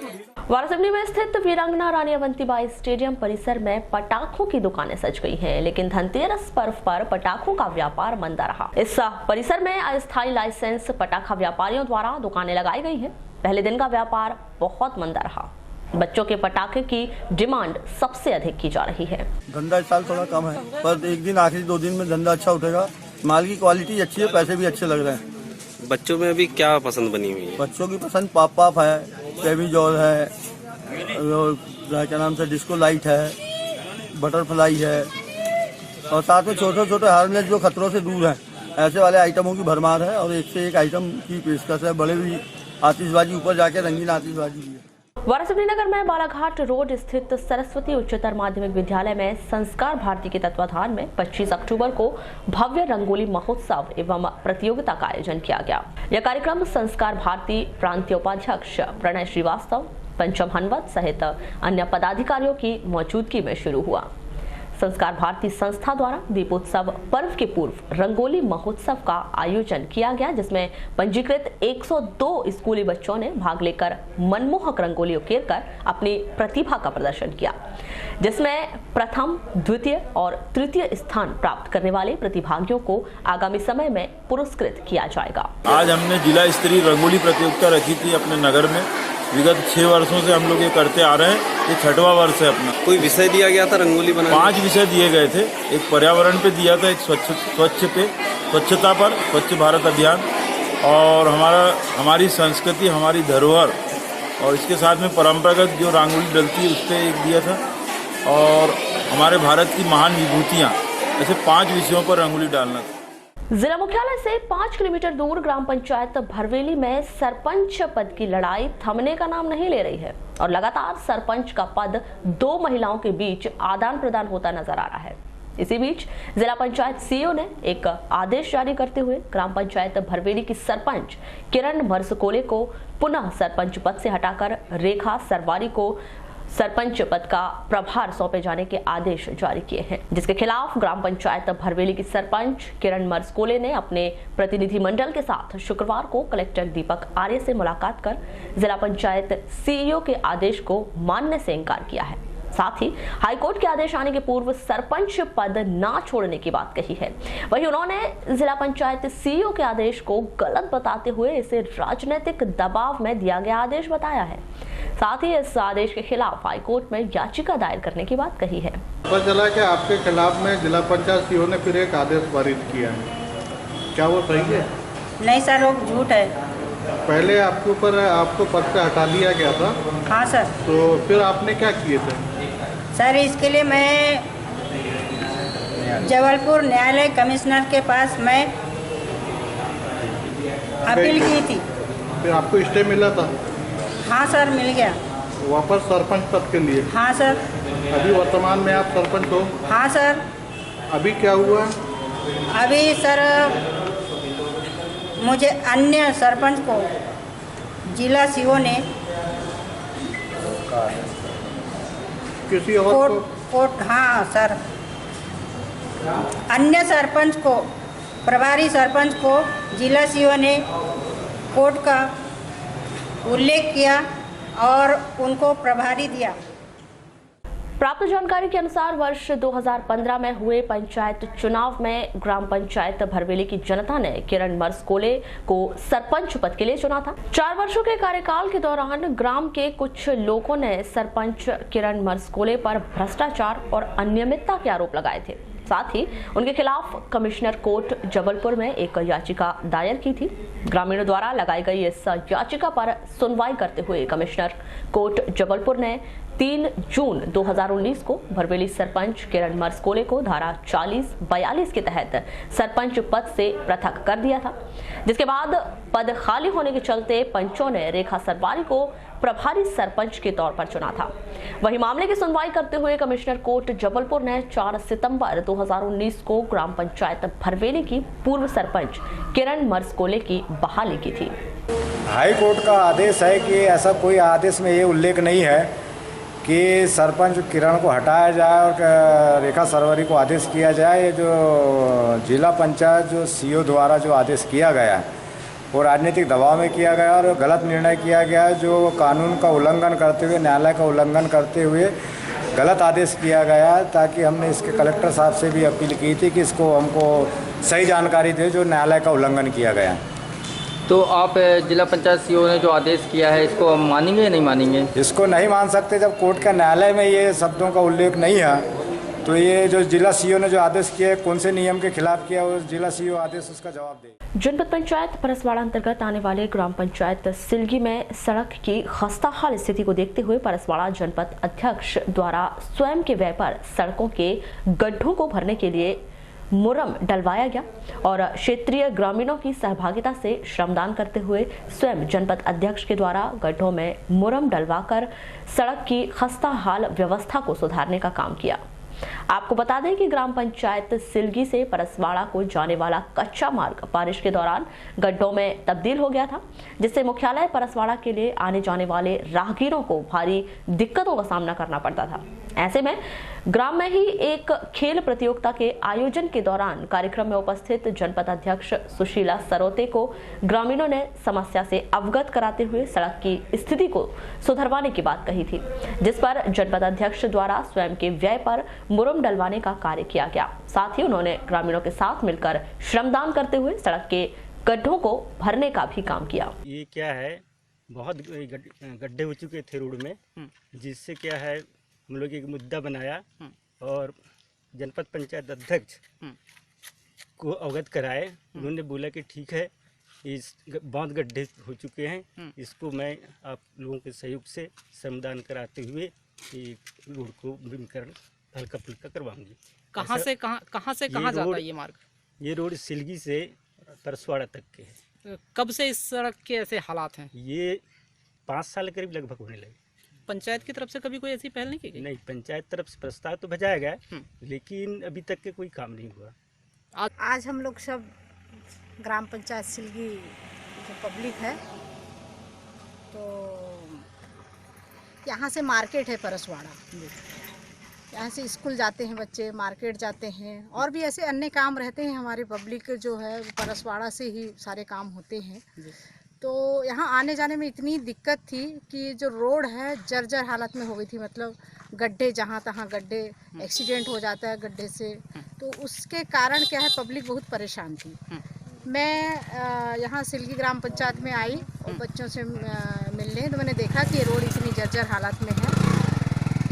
वारासिवनी में स्थित वीरांगना रानी अवंतीबाई स्टेडियम परिसर में पटाखों की दुकानें सज गई हैं, लेकिन धनतेरस पर्व पर पटाखों का व्यापार मंदा रहा। इस परिसर में अस्थायी लाइसेंस पटाखा व्यापारियों द्वारा दुकानें लगाई गई हैं। पहले दिन का व्यापार बहुत मंदा रहा। बच्चों के पटाखे की डिमांड सबसे अधिक की जा रही है। धंधा इस साल थोड़ा कम है, पर एक दिन आखिरी 2 दिन में धंधा अच्छा उठेगा। माल की क्वालिटी अच्छी है, पैसे भी अच्छे लग रहे हैं। बच्चों में अभी क्या पसंद बनी हुई है? बच्चों की पसंद पाप है, फेविजॉल है, क्या नाम से डिस्को लाइट है, बटरफ्लाई है और साथ में छोटे छोटे हार्मलेस जो खतरों से दूर हैं, ऐसे वाले आइटमों की भरमार है और एक से एक आइटम की पेशकश है। बड़े भी आतिशबाजी, ऊपर जाके रंगीन आतिशबाजी भी है। वारासिवनी नगर में बालाघाट रोड स्थित सरस्वती उच्चतर माध्यमिक विद्यालय में संस्कार भारती के तत्वाधान में 25 अक्टूबर को भव्य रंगोली महोत्सव एवं प्रतियोगिता का आयोजन किया गया। यह कार्यक्रम संस्कार भारती प्रांतीय उपाध्यक्ष प्रणय श्रीवास्तव, पंचम हनवत सहित अन्य पदाधिकारियों की मौजूदगी में शुरू हुआ। संस्कार भारती संस्था द्वारा दीपोत्सव पर्व के पूर्व रंगोली महोत्सव का आयोजन किया गया, जिसमें पंजीकृत 102 स्कूली बच्चों ने भाग लेकर मनमोहक रंगोली उकेरकर अपनी प्रतिभा का प्रदर्शन किया, जिसमें प्रथम, द्वितीय और तृतीय स्थान प्राप्त करने वाले प्रतिभागियों को आगामी समय में पुरस्कृत किया जाएगा। आज हमने जिला स्तरीय रंगोली प्रतियोगिता रखी थी अपने नगर में। विगत 6 वर्षों से हम लोग ये करते आ रहे हैं, ये 6वां वर्ष है अपना। कोई विषय दिया गया था रंगोली बनाने? 5 विषय दिए गए थे। एक पर्यावरण पे दिया था, एक स्वच्छता पर, स्वच्छ भारत अभियान, और हमारी संस्कृति, हमारी धरोहर, और इसके साथ में परंपरागत जो रंगोली डलती है उस पर एक दिया था, और हमारे भारत की महान विभूतियाँ। ऐसे 5 विषयों पर रंगोली डालना था। जिला मुख्यालय से 5 किलोमीटर दूर ग्राम पंचायत भरवेली में सरपंच पद की लड़ाई थमने का नाम नहीं ले रही है और लगातार सरपंच का पद 2 महिलाओं के बीच आदान प्रदान होता नजर आ रहा है। इसी बीच जिला पंचायत सीईओ ने एक आदेश जारी करते हुए ग्राम पंचायत भरवेली की सरपंच किरण मरसकोले को पुनः सरपंच पद से हटाकर रेखा सरवारी को सरपंच पद का प्रभार सौंपे जाने के आदेश जारी किए हैं, जिसके खिलाफ ग्राम पंचायत भरवेली की सरपंच किरण मरसकोले ने अपने प्रतिनिधिमंडल के साथ शुक्रवार को कलेक्टर दीपक आर्य से मुलाकात कर जिला पंचायत सीईओ के आदेश को मानने से इनकार किया है। साथ ही हाईकोर्ट के आदेश आने के पूर्व सरपंच पद ना छोड़ने की बात कही है। वहीं उन्होंने जिला पंचायत सीईओ के आदेश को गलत बताते हुए इसे राजनीतिक दबाव में दिया गया आदेश बताया है। साथ ही इस आदेश के खिलाफ हाईकोर्ट में याचिका दायर करने की बात कही है। पता चला कि आपके खिलाफ में जिला पंचायत सीईओ ने फिर एक आदेश पारित किया है, क्या वो सही है? नहीं सर, वो झूठ है। पहले आपके ऊपर आपको पद से हटा लिया गया था। हाँ सर। तो फिर आपने क्या किए थे? सर इसके लिए मैं जबलपुर न्यायालय कमिश्नर के पास मैं अपील की थी। फिर आपको स्टे मिला था? हाँ सर, मिल गया। वापस सरपंच पद के लिए? हाँ सर। अभी वर्तमान में आप सरपंच हो? हाँ सर। अभी क्या हुआ? अभी सर मुझे अन्य सरपंच को जिला सीईओ ने किसी और कोर्ट हाँ सर, अन्य सरपंच को, प्रभारी सरपंच को जिला सीईओ ने कोर्ट का उल्लेख किया और उनको प्रभारी दिया। प्राप्त जानकारी के अनुसार वर्ष 2015 में हुए पंचायत चुनाव में ग्राम पंचायत भरवेली की जनता ने किरण मरसकोले को सरपंच पद के लिए चुना था। 4 वर्षों के कार्यकाल के दौरान ग्राम के कुछ लोगों ने सरपंच किरण मरसकोले पर भ्रष्टाचार और अनियमितता के आरोप लगाए थे। साथ ही उनके खिलाफ कमिश्नर कोर्ट जबलपुर में एक याचिका दायर की थी। ग्रामीणों द्वारा लगाई गई इस याचिका पर सुनवाई करते हुए कमिश्नर कोर्ट जबलपुर ने 3 जून 2019 को भरवेली सरपंच किरण मरसकोले को धारा 40-42 के तहत सरपंच पद से पृथक कर दिया था, जिसके बाद पद खाली होने के चलते पंचों ने रेखा सरवारी को प्रभारी सरपंच के तौर पर चुना था। वहीं मामले की सुनवाई करते हुए कमिश्नर कोर्ट जबलपुर ने 4 सितंबर 2019 को ग्राम पंचायत भरवेली की पूर्व सरपंच किरण मरसकोले की बहाली की थी। हाई कोर्ट का आदेश है कि ऐसा कोई आदेश में ये उल्लेख नहीं है कि सरपंच किरण को हटाया जाए और रेखा सरवरी को आदेश किया जाए। ये जो जिला पंचायत जो सीईओ द्वारा जो आदेश किया गया वो राजनीतिक दबाव में किया गया और गलत निर्णय किया गया, जो कानून का उल्लंघन करते हुए, न्यायालय का उल्लंघन करते हुए गलत आदेश किया गया। ताकि हमने इसके कलेक्टर साहब से भी अपील की थी कि इसको हमको सही जानकारी दे जो न्यायालय का उल्लंघन किया गया। तो आप जिला पंचायत सीईओ ने जो आदेश किया है इसको हम मानेंगे या नहीं मानेंगे? इसको नहीं मान सकते। जब कोर्ट का न्यायालय में ये शब्दों का उल्लेख नहीं है तो ये जो जिला सीईओ ने जो आदेश किया है कौन से नियम के खिलाफ किया, वो जिला सीईओ आदेश उसका जवाब दे। जनपद पंचायत परसवाड़ा अंतर्गत आने वाले ग्राम पंचायत सिलगी में सड़क की खस्ताहाल स्थिति को देखते हुए परसवाड़ा जनपद अध्यक्ष द्वारा स्वयं के व्यय पर सड़कों के गड्ढों को भरने के लिए मुरम डलवाया गया और क्षेत्रीय ग्रामीणों की सहभागिता से श्रमदान करते हुए स्वयं जनपद अध्यक्ष के द्वारा गड्ढों में मुरम डलवाकर सड़क की खस्ताहाल व्यवस्था को सुधारने का काम किया। आपको बता दें कि ग्राम पंचायत सिलगी से परसवाड़ा को जाने वाला कच्चा मार्ग बारिश के दौरान गड्ढों में तब्दील हो गया था, जिससे मुख्यालय परसवाड़ा के लिए आने जाने वाले राहगीरों को भारी दिक्कतों का सामना करना पड़ता था। ऐसे में ग्राम में ही एक खेल प्रतियोगिता के आयोजन के दौरान कार्यक्रम में उपस्थित जनपद अध्यक्ष सुशीला सरोते को ग्रामीणों ने समस्या से अवगत कराते हुए सड़क की स्थिति को सुधरवाने की बात कही थी, जिस पर जनपद अध्यक्ष द्वारा स्वयं के व्यय पर मुरम डलवाने का कार्य किया गया। साथ ही उन्होंने ग्रामीणों के साथ मिलकर श्रमदान करते हुए सड़क के गड्ढों को भरने का भी काम किया। ये क्या है, बहुत गड्ढे हो चुके थे रोड में, जिससे क्या है हम लोग एक मुद्दा बनाया और जनपद पंचायत अध्यक्ष को अवगत कराए। उन्होंने बोला कि ठीक है, इस बहुत गड्ढे हो चुके हैं, इसको मैं आप लोगों के सहयोग से श्रमदान कराते हुए रोड को बीमकरण हल्का फुल्का करवाऊंगी। कहाँ से कहाँ जाता है ये मार्ग? ये रोड सिलगी से परसवाड़ा तक के है। कब से इस सड़क के ऐसे हालात हैं? ये 5 साल करीब लगभग होने लगे। पंचायत की तरफ से कभी कोई ऐसी पहल नहीं की गई? नहीं, पंचायत तरफ से प्रस्ताव तो भेजाया गया है, लेकिन अभी तक के कोई काम नहीं हुआ। आज हम लोग सब ग्राम पंचायत सिलगी जो पब्लिक है, तो यहाँ से मार्केट है परसवाड़ा, यहाँ से स्कूल जाते हैं बच्चे, मार्केट जाते हैं, और भी ऐसे अन्य काम रहते हैं हमारे पब्लिक जो है, परसवाड़ा से ही सारे काम होते हैं। तो यहाँ आने जाने में इतनी दिक्कत थी कि जो रोड है जर्जर हालत में हो गई थी, मतलब गड्ढे जहाँ तहाँ गड्ढे, एक्सीडेंट हो जाता है गड्ढे से, तो उसके कारण क्या है पब्लिक बहुत परेशान थी। मैं यहाँ सिलगी ग्राम पंचायत में आई और बच्चों से मिलने, तो मैंने देखा कि रोड इतनी जर्जर हालत में है,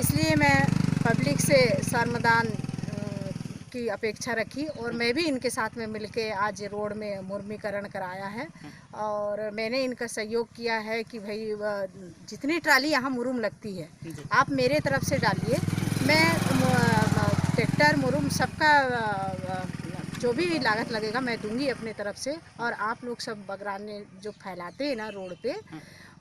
इसलिए मैं पब्लिक से श्रमदान की अपेक्षा रखी और मैं भी इनके साथ में मिलके आज रोड में मुर्मीकरण कराया है। और मैंने इनका सहयोग किया है कि भाई जितनी ट्राली यहाँ मुरुम लगती है आप मेरे तरफ से डालिए, मैं ट्रैक्टर मुरुम सबका जो भी लागत लगेगा मैं दूंगी अपने तरफ से। और आप लोग सब बगराने जो फैलाते हैं ना रोड पे,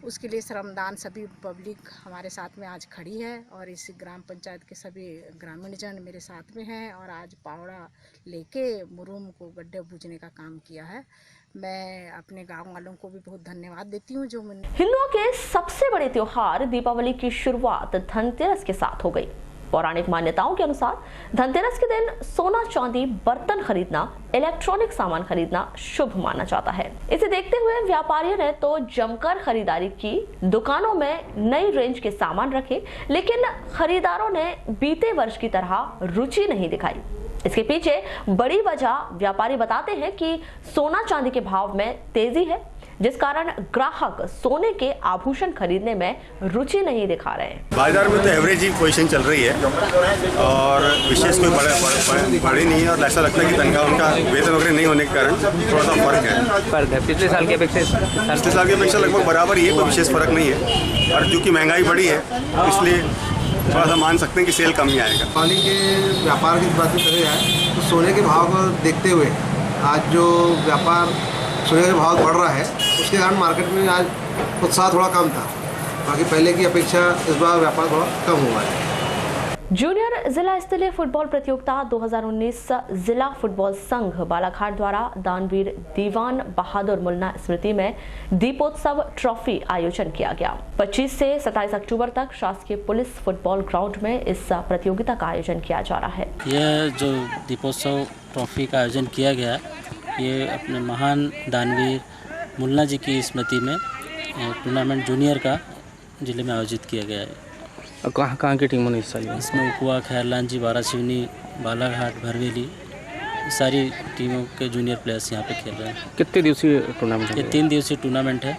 उसके लिए श्रमदान सभी पब्लिक हमारे साथ में आज खड़ी है और इस ग्राम पंचायत के सभी ग्रामीण जन मेरे साथ में हैं और आज पावड़ा लेके मुरुम को गड्ढे बूझने का काम किया है। मैं अपने गांव वालों को भी बहुत धन्यवाद देती हूं। जो हिंदुओं के सबसे बड़े त्योहार दीपावली की शुरुआत धनतेरस के साथ हो गई। पौराणिक मान्यताओं के अनुसार धनतेरस के दिन सोना चांदी बर्तन खरीदना, इलेक्ट्रॉनिक सामान खरीदना शुभ माना जाता है। इसे देखते हुए व्यापारियों ने तो जमकर खरीदारी की, दुकानों में नई रेंज के सामान रखे, लेकिन खरीदारों ने बीते वर्ष की तरह रुचि नहीं दिखाई। इसके पीछे बड़ी वजह व्यापारी बताते हैं कि सोना चांदी के भाव में तेजी है, जिस कारण ग्राहक सोने के आभूषण खरीदने में रुचि नहीं दिखा रहे हैं। बाजार में तो एवरेज ही पोजीशन चल रही है और विशेष कोई बड़ी नहीं है और ऐसा लगता है कि तनख्वाह उनका वेतन वगैरह नहीं होने के कारण थोड़ा सा फर्क है। पिछले साल के अपेक्षा लगभग बराबर ही है, कोई विशेष फर्क नहीं है। और क्योंकि महंगाई बढ़ी है इसलिए थोड़ा सा मान सकते हैं कि सेल कम ही आएगा। पानी के व्यापार की बात करें जाए तो सोने के भाव को देखते हुए आज जो व्यापार सोने का भाव बढ़ रहा है उसके कारण मार्केट में आज उत्साह थोड़ा कम था, बाकी पहले की अपेक्षा इस बार व्यापार थोड़ा कम हुआ है। जूनियर जिला स्तरीय फुटबॉल प्रतियोगिता 2019 जिला फुटबॉल संघ बालाघाट द्वारा दानवीर दीवान बहादुर मुन्ना स्मृति में दीपोत्सव ट्रॉफी आयोजन किया गया। 25 से 27 अक्टूबर तक शासकीय पुलिस फुटबॉल ग्राउंड में इस प्रतियोगिता का आयोजन किया जा रहा है। यह जो दीपोत्सव ट्रॉफी का आयोजन किया गया, ये अपने महान दानवीर मुन्ना जी की स्मृति में टूर्नामेंट जूनियर का जिले में आयोजित किया गया है। और कहाँ की टीमों ने हिस्सा लिया? इसमें उकुआ, खैरलान जी, बारासिवनी, बालाघाट, भरवेली, सारी टीमों के जूनियर प्लेयर्स यहाँ पे खेल रहे हैं। कितने दिवसीय टूर्नामेंट है? ये 3 दिवसीय टूर्नामेंट है।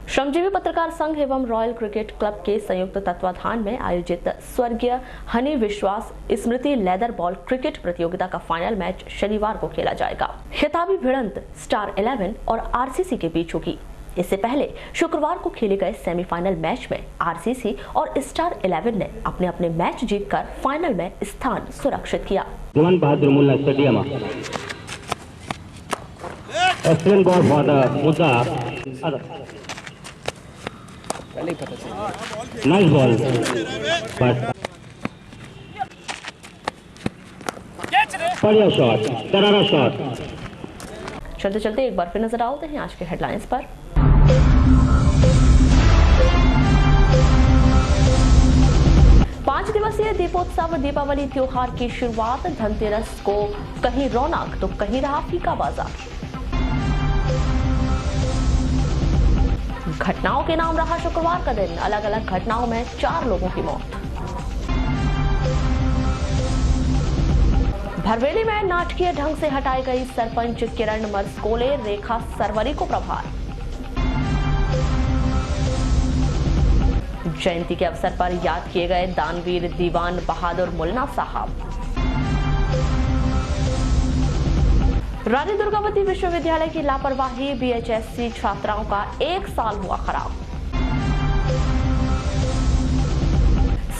श्रमजीवी पत्रकार संघ एवं रॉयल क्रिकेट क्लब के संयुक्त तत्वाधान में आयोजित स्वर्गीय हनी विश्वास स्मृति लेदर बॉल क्रिकेट प्रतियोगिता का फाइनल मैच शनिवार को खेला जाएगा। खिताबी भिड़ंत स्टार 11 और आरसीसी के बीच होगी। इससे पहले शुक्रवार को खेले गए सेमीफाइनल मैच में आरसीसी और स्टार 11 ने अपने अपने मैच जीतकर फाइनल में स्थान सुरक्षित किया। Diwan Bahadur Munna stadium excellent ball for the मुद्दा, नाइस बॉल, बढ़िया शॉट, करारा शॉट। चलते चलते एक बार फिर नजर आते हैं आज के हेडलाइंस पर। 5 दिवसीय दिवसीय दीपोत्सव दीपावली त्योहार की शुरुआत। धनतेरस को कहीं रौनक तो कहीं रहा फीका बाजार। घटनाओं के नाम रहा शुक्रवार का दिन। अलग अलग घटनाओं में 4 लोगों की मौत। भरवेली में नाटकीय ढंग से हटाई गई सरपंच किरण मरस्कोले, रेखा सरवरी को प्रभार। जयंती के अवसर पर याद किए गए दानवीर दीवान बहादुर मुल्ला साहब। रानी दुर्गावती विश्वविद्यालय की लापरवाही, बीएचएससी छात्राओं का 1 साल हुआ खराब।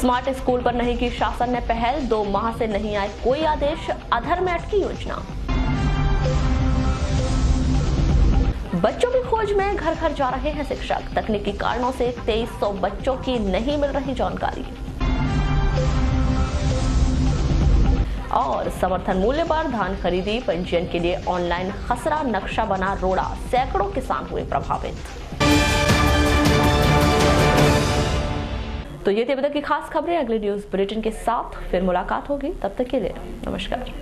स्मार्ट स्कूल पर नहीं की शासन ने पहल, 2 माह से नहीं आए कोई आदेश, अधर में अटकी योजना। बच्चों की खोज में घर घर जा रहे हैं शिक्षक। तकनीकी कारणों से 2300 बच्चों की नहीं मिल रही जानकारी। और समर्थन मूल्य पर धान खरीदी, पंजीयन के लिए ऑनलाइन खसरा नक्शा बना रोड़ा, सैकड़ों किसान हुए प्रभावित। तो ये थी अभी तक की खास खबरें। अगले न्यूज बुलेटिन के साथ फिर मुलाकात होगी, तब तक के लिए नमस्कार।